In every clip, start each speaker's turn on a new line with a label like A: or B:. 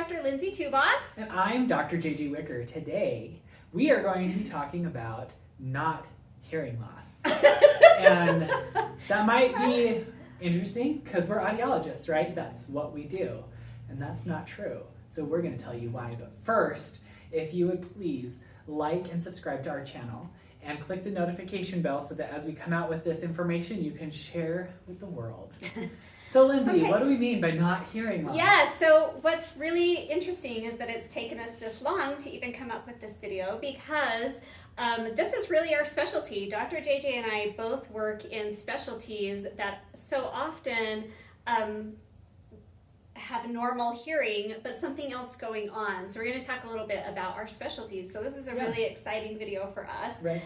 A: Dr. Lindsey Tuba.
B: And I'm DrJJ Wicker. Today, we are going to be talking about not hearing loss. And that might be interesting because we're audiologists, right? That's what we do. And that's not true. So we're going to tell you why. But first, if you would please like and subscribe to our channel and click the notification bell so that as we come out with this information, you can share with the world. So Lindsey, What do we mean by not hearing loss?
A: Yeah, so what's really interesting is that it's taken us this long to even come up with this video because this is really our specialty. DrJJ and I both work in specialties that so often have normal hearing, but something else going on. So we're going to talk a little bit about our specialties. So this is a really exciting video for us.
B: Right.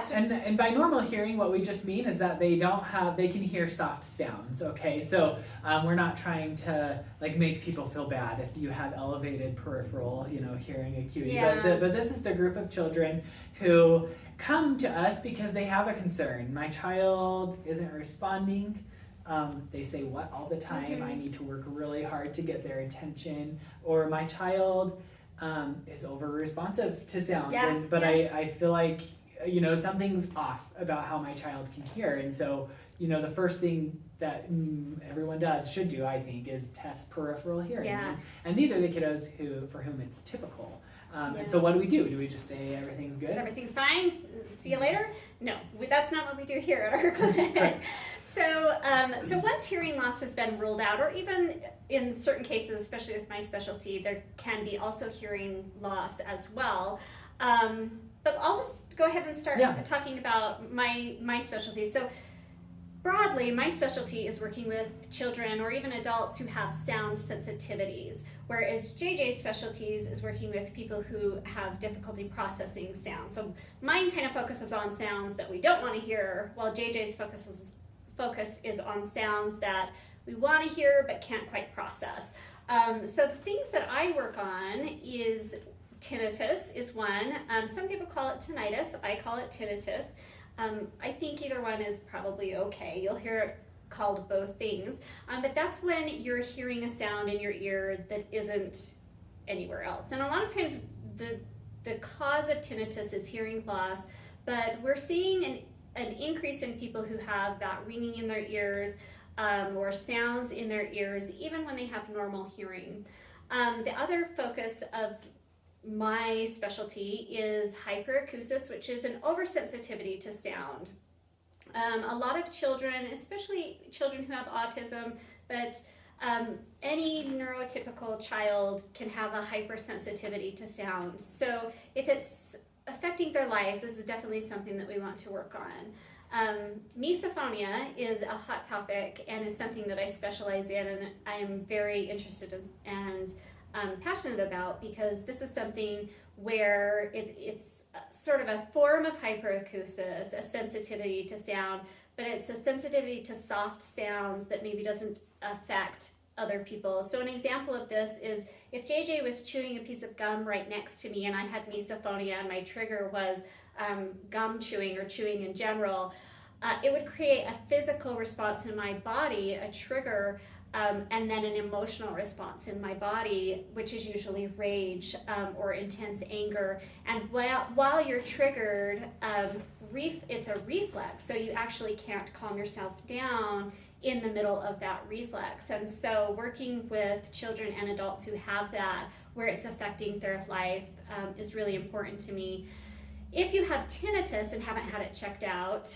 A: So
B: and by normal hearing, what we just mean is that they can hear soft sounds, okay? So we're not trying to make people feel bad if you have elevated peripheral, hearing acuity.
A: Yeah.
B: But this is the group of children who come to us because they have a concern. My child isn't responding. They say what all the time. I need to work really hard to get their attention. Or my child is over responsive to sound. But I feel like something's off about how my child can hear. And so, the first thing that everyone should do, I think, is test peripheral hearing.
A: Yeah.
B: And these are the kiddos for whom it's typical. And so what do? Do we just say everything's good?
A: Everything's fine, see you later? No, that's not what we do here at our clinic.
B: Right.
A: So once hearing loss has been ruled out, or even in certain cases, especially with my specialty, there can be also hearing loss as well. But I'll just go ahead and start talking about my specialty. So broadly, my specialty is working with children or even adults who have sound sensitivities, whereas JJ's specialties is working with people who have difficulty processing sound. So mine kind of focuses on sounds that we don't want to hear, while JJ's focus is on sounds that we want to hear but can't quite process. So the things that I work on is tinnitus is one. Some people call it tinnitus. I call it tinnitus. I think either one is probably okay. You'll hear it called both things. But that's when you're hearing a sound in your ear that isn't anywhere else. And a lot of times the cause of tinnitus is hearing loss, but we're seeing an increase in people who have that ringing in their ears or sounds in their ears, even when they have normal hearing. The other focus of my specialty is hyperacusis, which is an oversensitivity to sound. A lot of children, especially children who have autism, but any neurotypical child can have a hypersensitivity to sound. So if it's affecting their life, this is definitely something that we want to work on. Misophonia is a hot topic and is something that I specialize in, and I am very interested in and passionate about, because this is something where it's sort of a form of hyperacusis, a sensitivity to sound, but it's a sensitivity to soft sounds that maybe doesn't affect other people. So an example of this is if JJ was chewing a piece of gum right next to me and I had misophonia and my trigger was gum chewing or chewing in general, it would create a physical response in my body, a trigger, and then an emotional response in my body, which is usually rage or intense anger. And while you're triggered, it's a reflex, so you actually can't calm yourself down in the middle of that reflex. And so working with children and adults who have that, where it's affecting their life, is really important to me. If you have tinnitus and haven't had it checked out,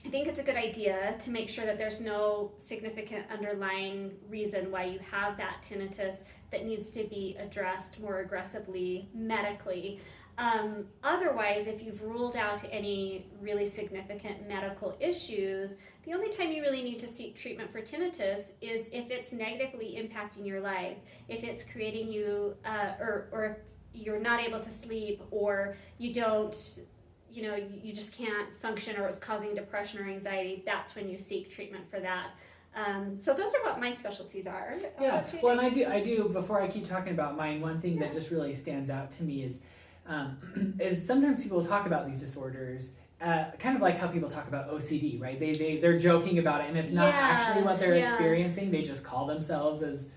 A: I think it's a good idea to make sure that there's no significant underlying reason why you have that tinnitus that needs to be addressed more aggressively medically. Otherwise, if you've ruled out any really significant medical issues, the only time you really need to seek treatment for tinnitus is if it's negatively impacting your life, if it's creating you, or if you're not able to sleep, or you don't, you just can't function, or it's causing depression or anxiety. That's when you seek treatment for that. So those are what my specialties are.
B: Yeah, well, and I do, before I keep talking about mine, one thing that just really stands out to me is sometimes people talk about these disorders kind of like how people talk about OCD, right? They're joking about it, and it's not actually what they're experiencing. They just call themselves as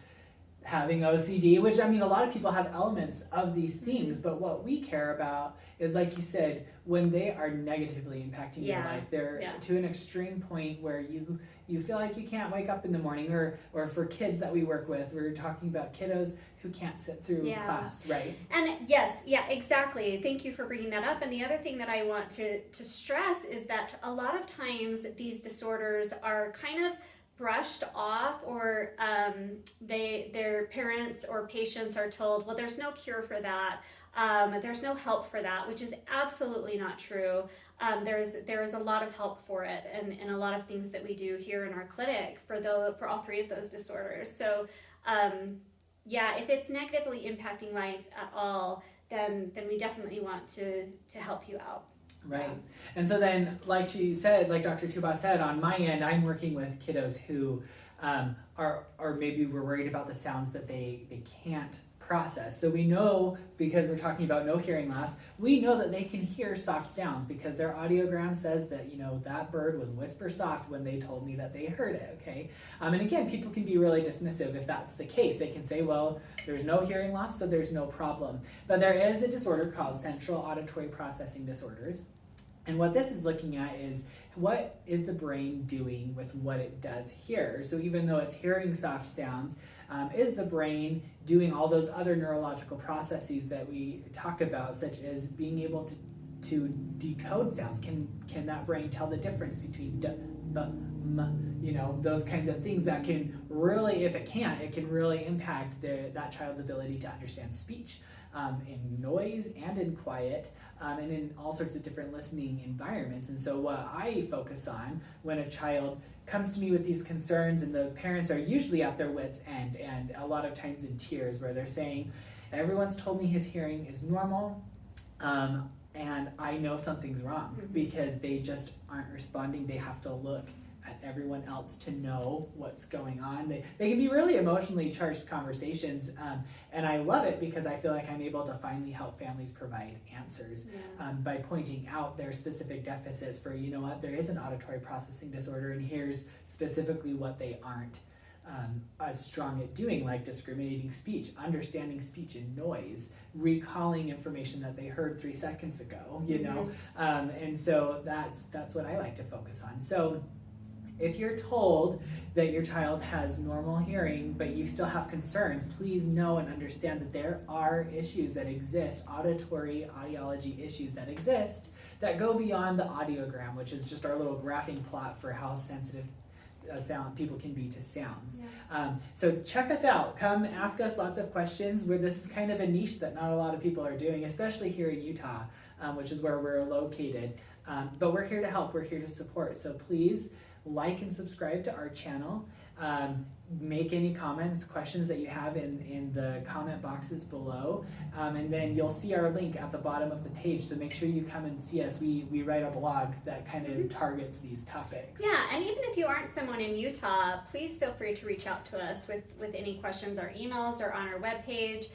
B: having OCD, which I mean, a lot of people have elements of these things, but what we care about is, like you said, when they are negatively impacting your life, they're to an extreme point where you feel like you can't wake up in the morning, or for kids that we work with, we're talking about kiddos who can't sit through class, right?
A: And exactly. Thank you for bringing that up. And the other thing that I want to stress is that a lot of times these disorders are kind of brushed off, or their parents or patients are told, well, there's no cure for that, there's no help for that, which is absolutely not true. There is a lot of help for it, and a lot of things that we do here in our clinic for all three of those disorders. So if it's negatively impacting life at all, then we definitely want to help you out.
B: Right. And so then, like she said, like Dr. Tuba said, on my end, I'm working with kiddos who are maybe we're worried about the sounds that they can't process. So we know, because we're talking about no hearing loss, we know that they can hear soft sounds because their audiogram says that, that bird was whisper soft when they told me that they heard it, okay? And again, people can be really dismissive if that's the case. They can say, well, there's no hearing loss, so there's no problem. But there is a disorder called central auditory processing disorders. And what this is looking at is, what is the brain doing with what it does hear? So even though it's hearing soft sounds, is the brain doing all those other neurological processes that we talk about, such as being able to decode sounds? Can that brain tell the difference between d, b, m, those kinds of things that can really, if it can't, it can really impact that child's ability to understand speech in noise and in quiet, and in all sorts of different listening environments. And so what I focus on when a child comes to me with these concerns, and the parents are usually at their wits' end, and a lot of times in tears, where they're saying, everyone's told me his hearing is normal, and I know something's wrong, because they just aren't responding. They have to look at everyone else to know what's going on. They can be really emotionally charged conversations, and I love it because I feel like I'm able to finally help families provide answers by pointing out their specific deficits for, there is an auditory processing disorder, and here's specifically what they aren't as strong at doing, like discriminating speech, understanding speech in noise, recalling information that they heard 3 seconds ago, and so that's what I like to focus on. So if you're told that your child has normal hearing, but you still have concerns, please know and understand that there are issues that exist, audiology issues that exist, that go beyond the audiogram, which is just our little graphing plot for how sensitive sound people can be to sounds. So check us out. Come ask us lots of questions. This is kind of a niche that not a lot of people are doing, especially here in Utah, which is where we're located. But we're here to help. We're here to support. So please like and subscribe to our channel. Make any comments, questions that you have in the comment boxes below, and then you'll see our link at the bottom of the page, so make sure you come and see us. We write a blog that kind of targets these topics.
A: Yeah, and even if you aren't someone in Utah, please feel free to reach out to us with any questions. Our emails are on our webpage.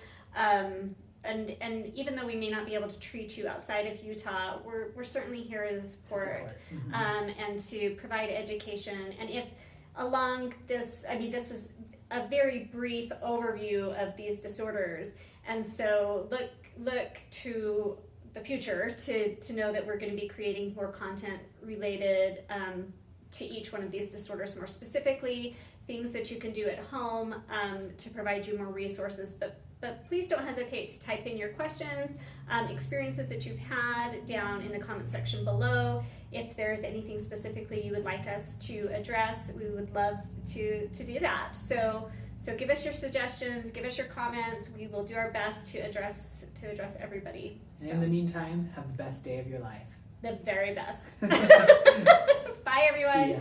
A: And even though we may not be able to treat you outside of Utah, we're certainly here to support. And to provide education. And if along this, this was a very brief overview of these disorders, and so look to the future to know that we're going to be creating more content related to each one of these disorders, more specifically things that you can do at home to provide you more resources. But please don't hesitate to type in your questions, experiences that you've had down in the comment section below. If there's anything specifically you would like us to address, we would love to do that. So give us your suggestions, give us your comments. We will do our best to address everybody.
B: And in the meantime, have the best day of your life.
A: The very best. Bye, everyone.
B: See ya.